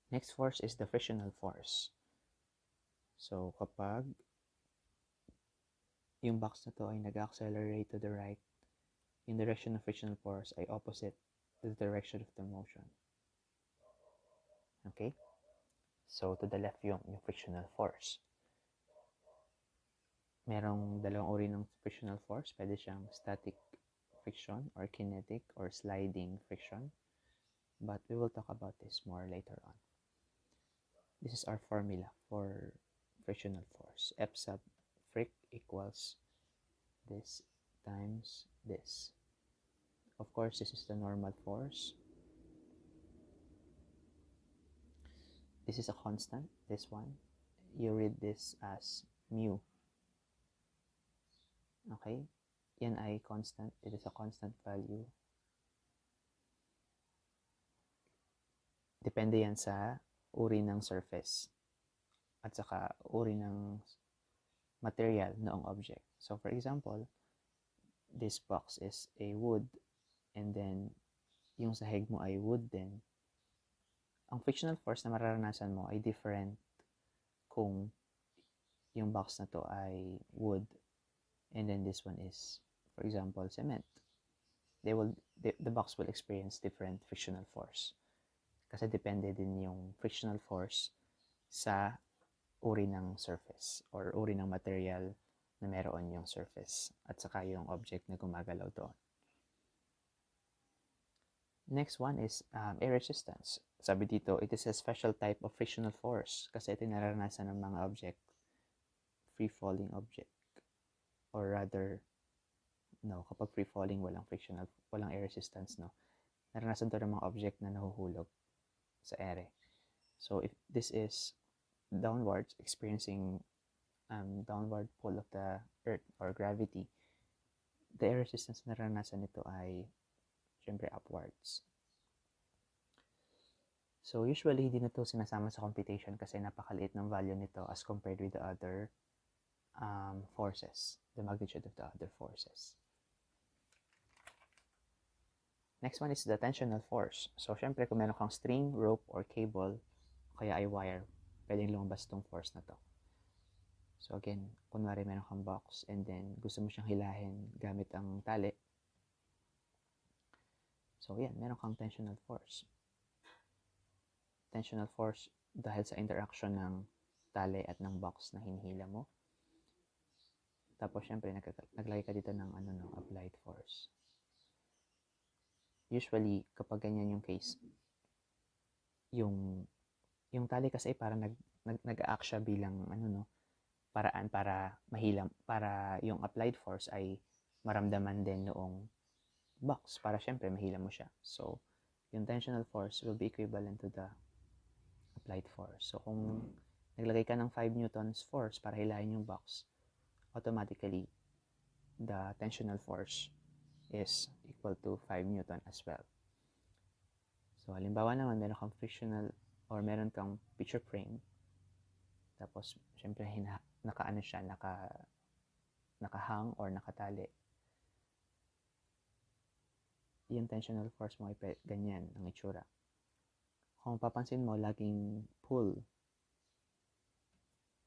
Next force is the frictional force. So, kapag yung box na to ay nag-accelerate to the right, yung direction of frictional force ay opposite to the direction of the motion. Okay? So, to the left yung frictional force. Merong dalawang uri ng frictional force. Pwede siyang static friction or kinetic or sliding friction. But we will talk about this more later on. This is our formula for frictional force. F sub fric equals this times this. Of course, this is the normal force. This is a constant, this one. You read this as mu. Okay? Yan ay constant. It is a constant value. Depende yan sa uri ng surface at saka uri ng material noong object. So, for example, this box is a wood and then yung sahig mo ay wood din. Ang frictional force na mararanasan mo ay different kung yung box na to ay wood and then this one is, for example, cement. The box will experience different frictional force kasi depende din yung frictional force sa uri ng surface or uri ng material na meron yung surface at saka yung object na gumagalaw doon. Next one is air resistance. Sabi dito, it is a special type of frictional force kasi ito nararanasan ng mga object, free-falling object. Or rather, no, kapag free-falling, walang air resistance, no? Naranasan to ng mga object na nahuhulog sa ere. So, if this is downwards, experiencing downward pull of the earth or gravity, the air resistance na naranasan nito ay syempre upwards. So, usually, hindi na ito sinasama sa computation kasi napakaliit ng value nito as compared with the other forces, the magnitude of the other forces. Next one is the tensional force. So, syempre, kung meron kang string, rope, or cable, kaya ay wire, pwedeng lumabas itong force na to. So, again, kunwari meron kang box and then gusto mo siyang hilahin gamit ang tali. So, yan, meron kang tensional force. Tensional force dahil sa interaction ng tali at ng box na hinihila mo. Tapos, syempre, naglagay ka dito ng applied force. Usually, kapag ganyan yung case, yung tali kasi parang nag-act siya bilang paraan para mahilam, para yung applied force ay maramdaman din noong box para syempre mahila mo siya. So, yung tensional force will be equivalent to the applied force. So, kung naglagay ka ng 5 newtons force para hilahin yung box, automatically, the tensional force is equal to 5 newton as well. So, halimbawa naman, meron kang frictional or meron kang picture frame. Tapos, syempre, nakahang or nakatali. Yung tensional force mo ay ganyan ang itsura. Kung papansin mo, laging pull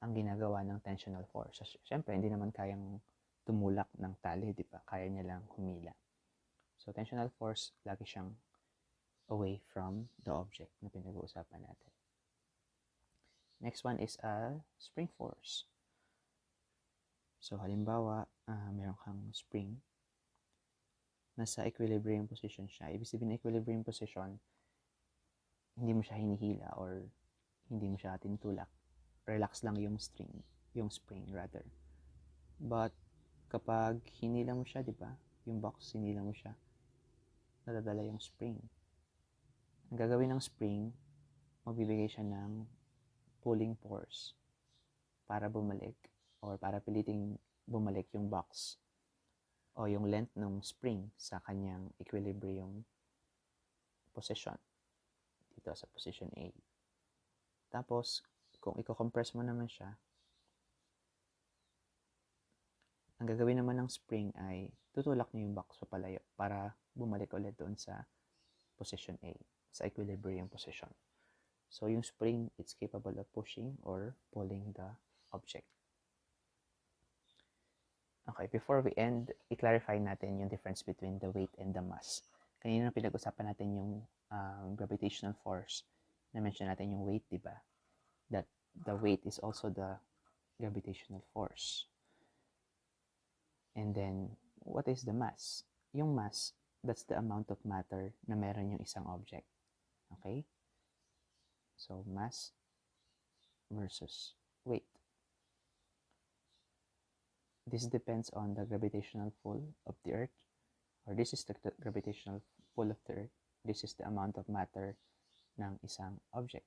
ang ginagawa ng tensional force. Syempre, hindi naman kayang tumulak ng tali, di ba? Kaya niya lang humila. So, tensional force, lagi siyang away from the object na pinag-uusapan natin. Next one is a spring force. So, halimbawa, meron kang spring. Nasa equilibrium position siya. Ibig sabihin na equilibrium position, hindi mo siya hinihila or hindi mo siya tinutulak. Relax lang yung spring rather. But, kapag hinila mo siya, di ba? Yung box, hinila mo siya, nadadala yung spring. Ang gagawin ng spring, magbibigay siya ng pulling force para bumalik or para piliting bumalik yung box o yung length ng spring sa kanyang equilibrium position dito sa position A. Tapos, kung i-compress mo naman siya, ang gagawin naman ng spring ay tutulak niyo yung box papalayo para bumalik ulit doon sa position A, sa equilibrium position. So yung spring, it's capable of pushing or pulling the object. Okay, before we end, i-clarify natin yung difference between the weight and the mass. Kanina pinag-usapan natin yung gravitational force. Na-mention natin yung weight, di ba? That the weight is also the gravitational force. And then, what is the mass? Yung mass, that's the amount of matter na meron yung isang object. Okay? So, mass versus weight. This depends on the gravitational pull of the Earth, or this is the gravitational pull of the Earth. This is the amount of matter ng isang object.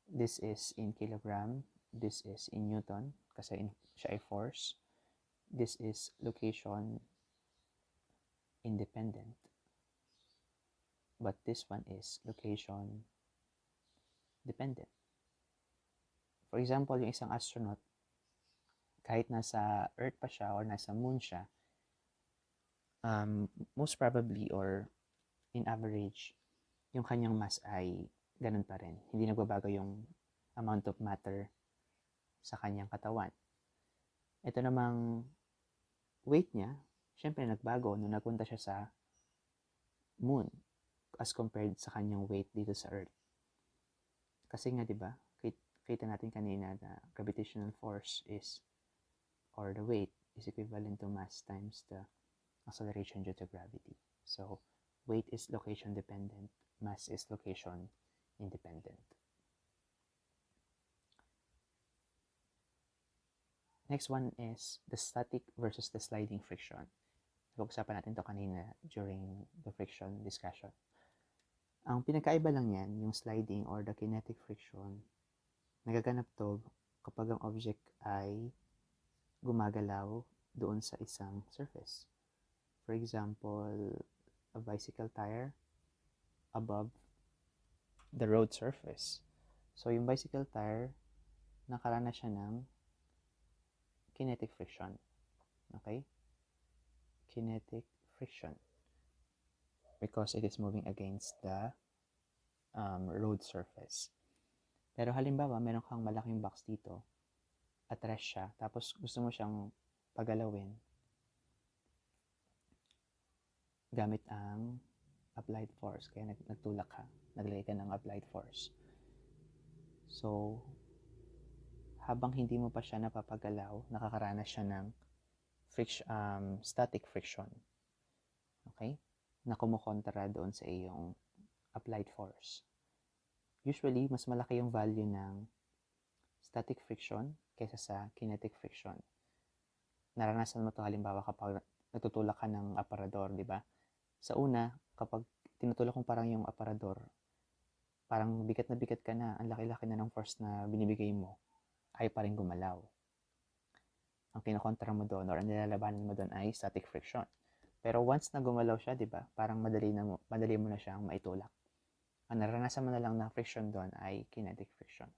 This is in kilogram. This is in Newton, kasi siya ay force. This is location independent. But this one is location dependent. For example, yung isang astronaut, kahit nasa Earth pa siya or nasa Moon siya, most probably or in average, yung kanyang mass ay ganun pa rin. Hindi nagbabago yung amount of matter sa kanyang katawan. Ito namang weight niya, syempre nagbago nung nagpunta siya sa Moon as compared sa kanyang weight dito sa Earth. Kasi nga, di ba, kita natin kanina na gravitational force is, or the weight is equivalent to mass times the acceleration due to gravity. So, weight is location dependent, mass is location independent. Next one is the static versus the sliding friction. Nag-usapan natin to kanina during the friction discussion. Ang pinakaiba lang yan, yung sliding or the kinetic friction, nagaganap to kapag ang object ay gumagalaw doon sa isang surface. For example, a bicycle tire above the road surface. So, yung bicycle tire, nakaranas siya ng kinetic friction. Okay? Kinetic friction. Because it is moving against the road surface. Pero halimbawa, meron kang malaking box dito, atras siya, tapos gusto mo siyang pagalawin gamit ang applied force. Kaya nagtulak ka, naglagay ka ng applied force. So, habang hindi mo pa siya napapagalaw, nakakaranas siya ng static friction. Okay? Na kumukontra doon sa iyong applied force. Usually, mas malaki yung value ng static friction kaysa sa kinetic friction. Naranasan mo to halimbawa kapag natutulak ka ng aparador, di ba? Sa una, kapag tinutulak mo parang yung aparador, parang bigat na bigat ka na, ang laki-laki na ng force na binibigay mo, ay pa rin gumalaw. Ang kinokontra mo doon or ang nilalabanan mo doon ay static friction. Pero once na gumalaw siya, di ba? Parang madali mo na siyang maitulak. Ang naranasan mo na lang na friction doon ay kinetic friction.